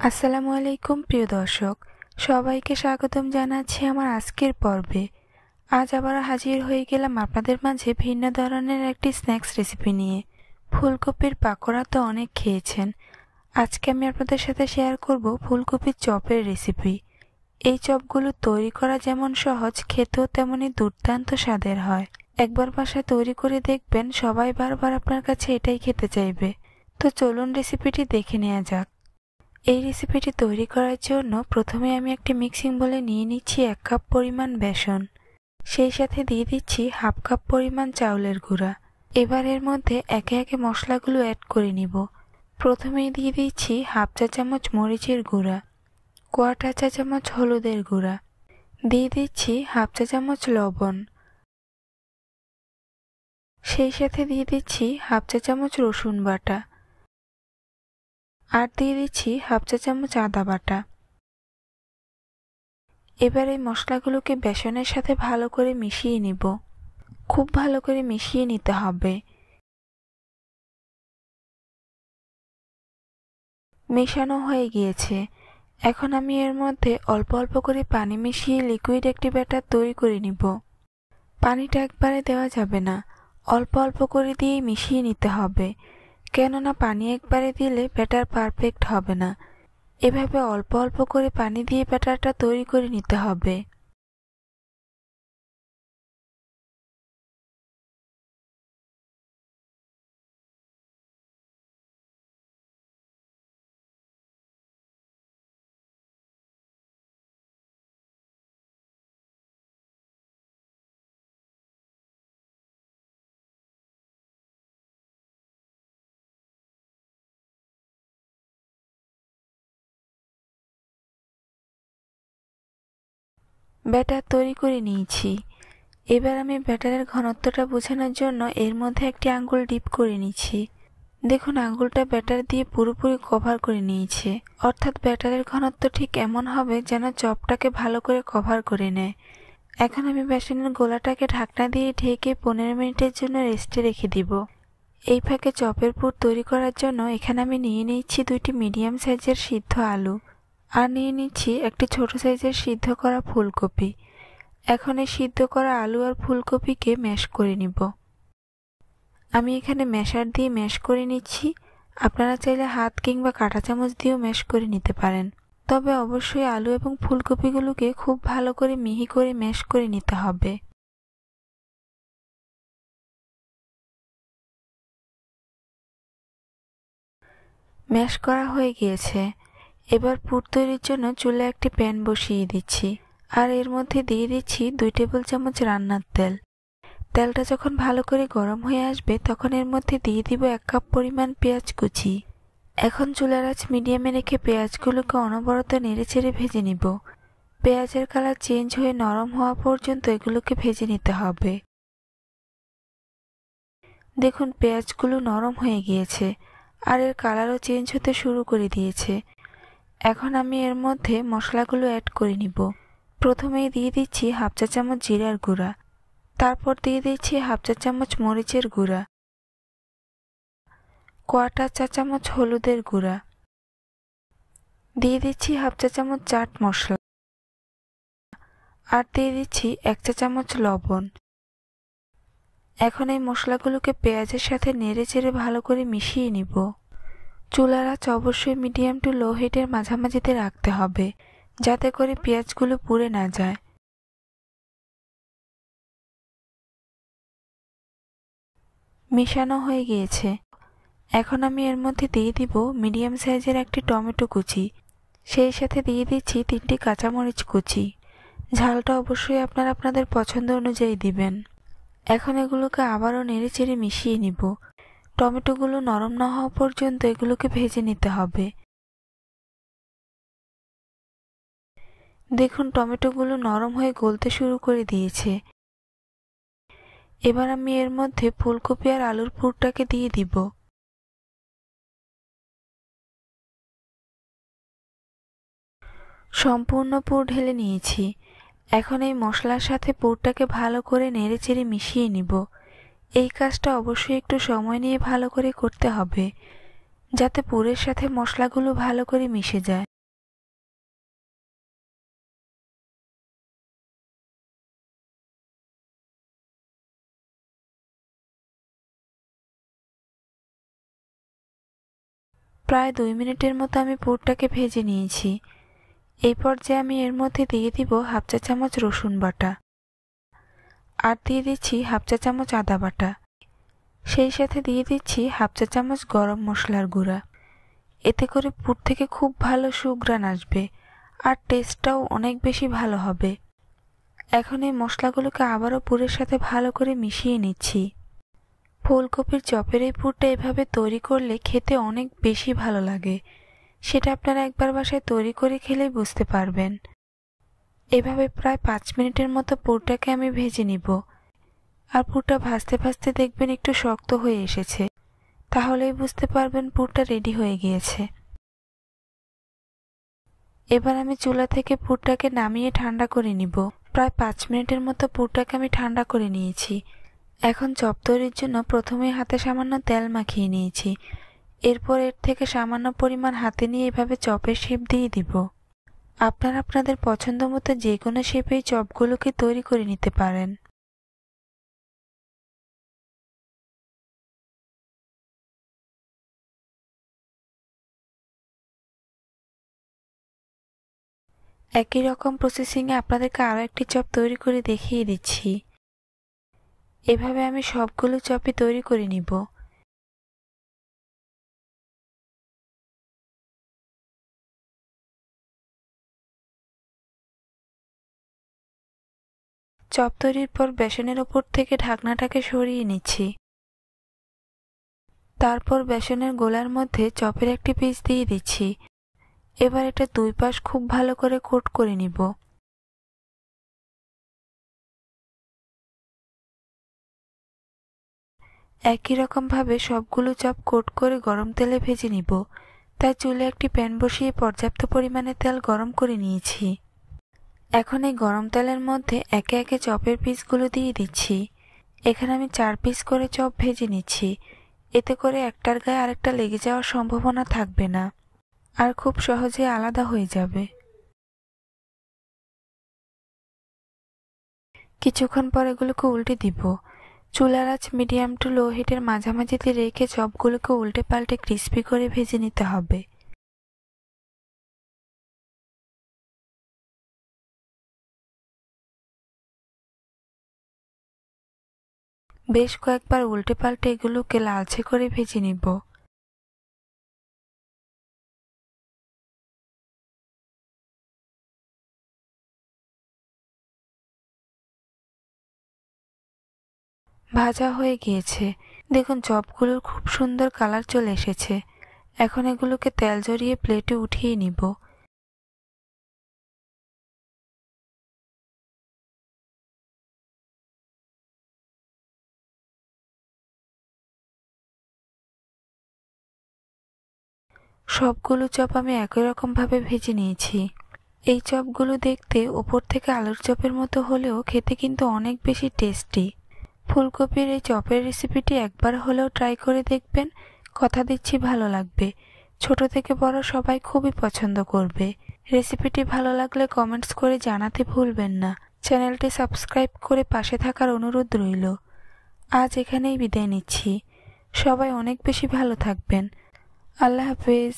আসসালামু আলাইকুম প্রিয় দর্শক, সবাইকে স্বাগতম জানাচ্ছি আমার আজকের পর্বে। আজ আবার হাজির হয়ে গেলাম আপনাদের মাঝে ভিন্ন ধরনের একটি স্ন্যাক্স রেসিপি নিয়ে। ফুলকপির পাকোড়া তো অনেক খেয়েছেন, আজকে আমি আপনাদের সাথে শেয়ার করব ফুলকপির চপের রেসিপি। এই চপগুলো তৈরি করা যেমন সহজ, খেতেও তেমনই দুর্দান্ত স্বাদের হয়। একবার বাসায় তৈরি করে দেখবেন, সবাই বারবার আপনার কাছে এটাই খেতে চাইবে। তো চলুন রেসিপিটি দেখে নেওয়া যাক। এই রেসিপিটি তৈরি করার জন্য প্রথমে আমি একটি মিক্সিং বোলে নিয়ে নিচ্ছি 1 কাপ পরিমাণ বেসন, সেই সাথে দিয়ে দিচ্ছি হাফ কাপ পরিমাণ চাউলের গুঁড়া। এবার এর মধ্যে একে একে মশলাগুলো অ্যাড করে নিব। প্রথমেই দিয়ে দিচ্ছি হাফ চা চামচ মরিচের গুঁড়া, কোয়ার্টার চা চামচ হলুদের গুঁড়া, দিয়ে দিচ্ছি হাফ চা চামচ লবণ, সেই সাথে দিয়ে দিচ্ছি হাফ চা চামচ রসুন বাটা, আর দিয়ে দিচ্ছি হাফ চা চামচ আদা বাটা। এবার এই মশলাগুলোকে বেসনের সাথে ভালো করে মিশিয়ে নিব। খুব ভালো করে মিশিয়ে নিতে হবে। মেশানো হয়ে গিয়েছে। এখন আমি এর মধ্যে অল্প অল্প করে পানি মিশিয়ে লিকুইড একটি ব্যাটার তৈরি করে নিব। পানিটা একবারে দেওয়া যাবে না, অল্প অল্প করে দিয়ে মিশিয়ে নিতে হবে, কেননা পানি একবারে দিলে ব্যাটার পারফেক্ট হবে না। এভাবে অল্প অল্প করে পানি দিয়ে ব্যাটারটা তৈরি করে নিতে হবে। ব্যাটার তৈরি করে নিয়েছি। এবার আমি ব্যাটারের ঘনত্বটা বোঝানোর জন্য এর মধ্যে একটি আঙ্গুল ডিপ করে নিচ্ছি। দেখুন, আঙ্গুলটা ব্যাটার দিয়ে পুরোপুরি কভার করে নিয়েছে, অর্থাৎ ব্যাটারের ঘনত্ব ঠিক এমন হবে যেন চপটাকে ভালো করে কভার করে নেয়। এখন আমি বেসনের গোলাটাকে ঢাকনা দিয়ে ঢেকে 15 মিনিটের জন্য রেস্টে রেখে দিব। এই ফাঁকে চপের পুর তৈরি করার জন্য এখানে আমি নিয়ে নিচ্ছি 2টি মিডিয়াম সাইজের সিদ্ধ আলু, আর নিয়ে নিচ্ছি একটি ছোট সাইজের সিদ্ধ করা ফুলকপি। এখন এই সিদ্ধ করা আলু আর ফুলকপিকে ম্যাশ করে নিব। আমি এখানে ম্যাশার দিয়ে ম্যাশ করে নিচ্ছি। আপনারা চাইলে হাত কিংবা কাঁটা চামচ দিয়েও ম্যাশ করে নিতে পারেন, তবে অবশ্যই আলু এবং ফুলকপিগুলোকে খুব ভালো করে মিহি করে ম্যাশ করে নিতে হবে। ম্যাশ করা হয়ে গিয়েছে। এবার পুর তৈরির জন্য চুলায় একটি প্যান বসিয়ে দিচ্ছি, আর এর মধ্যে দিয়ে দিচ্ছি 2 টেবিল চামচ রান্নার তেল। তেলটা যখন ভালো করে গরম হয়ে আসবে তখন এর মধ্যে দিয়ে দিব 1 কাপ পরিমাণ পেঁয়াজ কুচি। এখন চুলার আঁচ মিডিয়ামে রেখে পেঁয়াজগুলোকে অনবরত নেড়েচেড়ে ভেজে নিব। পেঁয়াজের কালার চেঞ্জ হয়ে নরম হওয়া পর্যন্ত এগুলোকে ভেজে নিতে হবে। দেখুন, পেঁয়াজগুলো নরম হয়ে গিয়েছে আর এর কালারও চেঞ্জ হতে শুরু করে দিয়েছে। এখন আমি এর মধ্যে মশলাগুলো অ্যাড করে নিব। প্রথমেই দিয়ে দিচ্ছি হাফ চা চামচ জিরার গুঁড়া, তারপর দিয়ে দিচ্ছি হাফ চা চামচ মরিচের গুঁড়া, কোয়ার্টার চা চামচ হলুদের গুঁড়া, দিয়ে দিচ্ছি হাফ চা চামচ চাট মশলা, আর দিয়ে দিচ্ছি 1 চা চামচ লবণ। এখন এই মশলাগুলোকে পেঁয়াজের সাথে নেড়েচেড়ে ভালো করে মিশিয়ে নিব। চুলার আঁচ অবশ্যই মিডিয়াম টু লো হিটের মাঝামাঝিতে রাখতে হবে, যাতে করে পেঁয়াজগুলো পুড়ে না যায়। মিশানো হয়ে গিয়েছে। এখন আমি এর মধ্যে দিয়ে দিব মিডিয়াম সাইজের একটি টমেটো কুচি, সেই সাথে দিয়ে দিচ্ছি 3টি কাঁচামরিচ কুচি। ঝালটা অবশ্যই আপনারা আপনাদের পছন্দ অনুযায়ী দিবেন। এখন এগুলোকে আবারও নেড়েচেড়ে মিশিয়ে নিব। টমেটোগুলো নরম না হওয়া পর্যন্ত এগুলোকে ভেজে নিতে হবে। দেখুন, টমেটোগুলো নরম হয়ে গলতে শুরু করে দিয়েছে। এবার আমি এর মধ্যে ফুলকপি আর আলুর পুরটাকে দিয়ে দিব। সম্পূর্ণ পুর ঢেলে নিয়েছি। এখন এই মশলার সাথে পুরটাকে ভালো করে নেড়েচেড়ে মিশিয়ে নিব। এই কাজটা অবশ্যই একটু সময় নিয়ে ভালো করে করতে হবে, যাতে পুরের সাথে মশলাগুলো ভালো করে মিশে যায়। প্রায় 2 মিনিটের মতো আমি পুরটাকে ভেজে নিয়েছি। এই পর্যায়ে আমি এর মধ্যে দিয়ে দিব হাফ চা চামচ রসুন বাটা, আর দিয়ে দিচ্ছি হাফ চা চামচ আদা বাটা, সেই সাথে দিয়ে দিচ্ছি হাফ চা চামচ গরম মশলার গুঁড়া। এতে করে পুর থেকে খুব ভালো সুঘ্রাণ আসবে, আর টেস্টটাও অনেক বেশি ভালো হবে। এখন এই মশলাগুলোকে আবারও পুরের সাথে ভালো করে মিশিয়ে নিচ্ছি। ফুলকপির চপের এই পুরটা এভাবে তৈরি করলে খেতে অনেক বেশি ভালো লাগে, সেটা আপনারা একবার বাসায় তৈরি করে খেলেই বুঝতে পারবেন। এভাবে প্রায় 5 মিনিটের মতো পুরটাকে আমি ভেজে নিব, আর পুরটা ভাজতে ভাজতে দেখবেন একটু শক্ত হয়ে এসেছে, তাহলেই বুঝতে পারবেন পুরটা রেডি হয়ে গিয়েছে। এবার আমি চুলা থেকে পুরটাকে নামিয়ে ঠান্ডা করে নিব। প্রায় 5 মিনিটের মতো পুরটাকে আমি ঠান্ডা করে নিয়েছি। এখন চপ তৈরির জন্য প্রথমেই হাতে সামান্য তেল মাখিয়ে নিয়েছি। এরপর এর থেকে সামান্য পরিমাণ হাতে নিয়ে এভাবে চপের শেপ দিয়ে দিব। আপনারা আপনাদের পছন্দ মতো যে কোনো শেপেই চপগুলোকে তৈরি করে নিতে পারেন। একই রকম প্রসেসিংয়ে আপনাদেরকে আরও একটি চপ তৈরি করে দেখিয়ে দিচ্ছি। এভাবে আমি সবগুলো চপই তৈরি করে নিব। চপ তৈরির পর বেসনের ওপর থেকে ঢাকনাটাকে সরিয়ে নিচ্ছি। তারপর বেসনের গোলার মধ্যে চপের একটি পিস দিয়ে দিচ্ছি। এবার এটা দুই পাশ খুব ভালো করে কোট করে নিব। একই রকম ভাবে সবগুলো চপ কোট করে গরম তেলে ভেজে নিব। তাই চুলে একটি প্যান বসিয়ে পর্যাপ্ত পরিমাণে তেল গরম করে নিয়েছি। এখন এই গরম তেলের মধ্যে একে একে চপের পিসগুলো দিয়ে দিচ্ছি। এখানে আমি 4 পিস করে চপ ভেজে নিচ্ছি। এতে করে একটার গায়ে আরেকটা লেগে যাওয়ার সম্ভাবনা থাকবে না, আর খুব সহজে আলাদা হয়ে যাবে। কিছুক্ষণ পর এগুলোকে উল্টে দিব। চুলার আঁচ মিডিয়াম টু লো হিটের মাঝামাঝিতে রেখে চপগুলোকে উল্টে পাল্টে ক্রিস্পি করে ভেজে নিতে হবে। বেশ কয়েকবার উল্টে পাল্টে এগুলোকে লালচে করে ভেজে নিব। ভাজা হয়ে গিয়েছে। দেখুন চপগুলোর খুব সুন্দর কালার চলে এসেছে। এখন এগুলোকে তেল জড়িয়ে প্লেটে উঠিয়ে নিব। সবগুলো চপ আমি একই রকম ভাবে ভেজে নিয়েছি। এই চপগুলো দেখতে ওপর থেকে আলুর চপের মতো হলেও খেতে কিন্তু অনেক বেশি টেস্টি। ফুলকপির এই চপের রেসিপিটি একবার হলেও ট্রাই করে দেখবেন, কথা দিচ্ছি ভালো লাগবে। ছোট থেকে বড় সবাই খুবই পছন্দ করবে। রেসিপিটি ভালো লাগলে কমেন্টস করে জানাতে ভুলবেন না। চ্যানেলটি সাবস্ক্রাইব করে পাশে থাকার অনুরোধ রইল। আজ এখানেই বিদায় নিচ্ছি। সবাই অনেক বেশি ভালো থাকবেন। আল্লাহ হাফেজ।